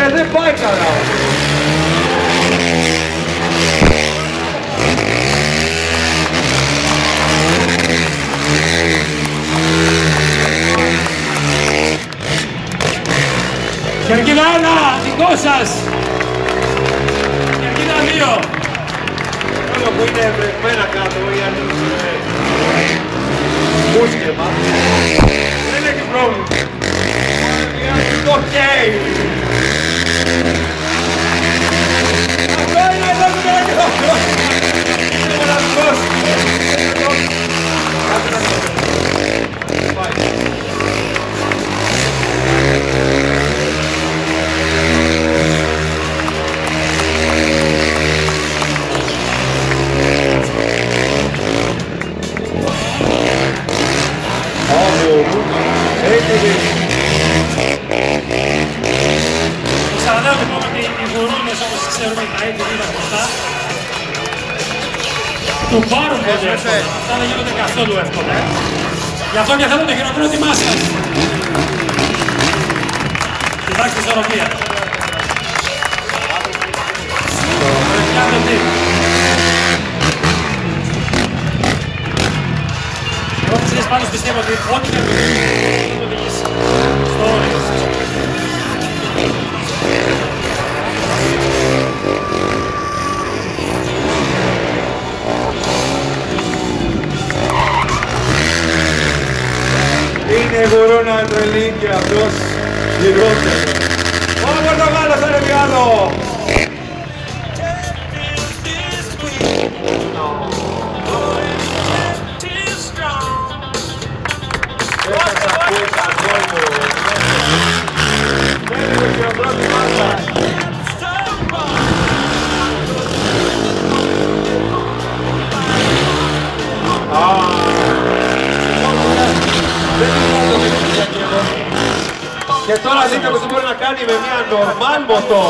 Δεν πάει καλά. Κερκίδα 1, δικό σας! Κερκίδα 2! Όλο που είναι βρεγμένα κάτω ή αν είναι μουσκεμα, δεν έχει πρόβλημα. Οκ! Αυτό είναι το τέλειο! Είναι μοναδικός! Ξαναλέω λοιπόν ότι οι γουρούνες όπως ξέρουμε τα ίδια είναι μπροστά του πάρουν πολύ εύκολα. Αυτά δεν γίνονται καθόλου εύκολα. Γι' αυτό και θέλω το χειροκρότημά σας. Κοιτάξτε ισορροπία. Εγώ τις πάντως πιστεύω ότι ό,τι και το οδηγήσει στο όριο. Είναι γουρούνα τρελή και αυτός γυρώνεται. Πάμε Πορτογάλος, ένα πιάνο! Και τώρα δείτε τι μπορεί να κάνει με μια normal μοτό.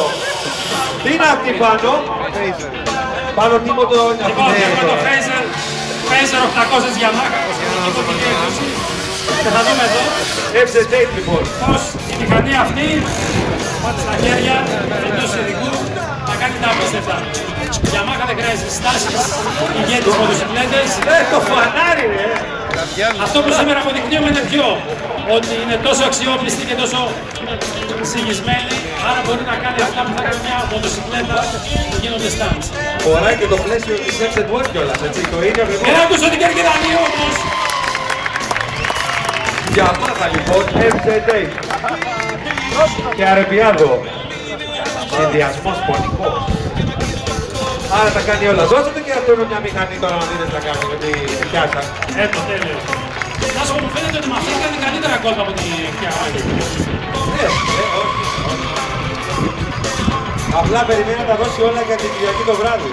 Τι είναι αυτή πάνω? Πάνω τι μοτό είναι αυτή? Λοιπόν, έχουμε το Phaser 800 Yamaha. Και θα δούμε εδώ FZ8 λοιπόν. πως η μηχανή αυτή πάτε στα χέρια ενός ειδικού θα κάνει τα απίστευτα. Η Yamaha δεν χρειάζεται στάσεις, ηγέτης μοτοσυκλέτες. Το φανάρι ρε! Αυτό που σήμερα αποδεικνύουμε είναι ποιο? Ότι είναι τόσο αξιόπιστη και τόσο συγισμένη, άρα μπορεί να κάνει αυτά που θα κάνει μια μοτοσυκλέτα που γίνονται stunts. Φοράει και το πλαίσιο της FZ1 κιόλας, έτσι, το ίδιο ακριβώς. Και άκουσα την Κερκίδα 2 όμως. Yamaha λοιπόν, FZ8. Και αρεπιάδο. Συνδυασμός πονικός. Άρα τα κάνει όλα. Δώστε και αυτό είναι μια μηχανή τώρα να δείτε τι θα κάνει, γιατί πιάσα. Το τέλειο. Να σου πω, μου φαίνεται ότι με αυτό κάνει καλύτερα κόλπα από τη Yamaha. Απλά περιμένει να τα δώσει όλα για την Κυριακή το βράδυ.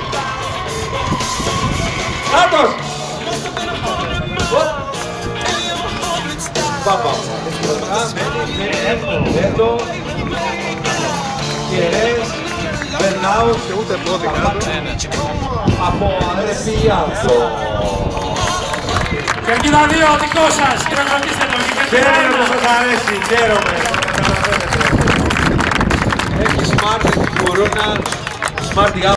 Κάτος! Πάπα. Έντο. Κερές. Μπερνάους. Και ούτε πόδι κάτω. Από Αρεπιάδο. Κερκίδα 2, δικό σας. Χειροκροτήστε τον. Χαίρομαι που σας αρέσει. Χαίρομαι. Έχει smart, έχει γουρούνα. Smart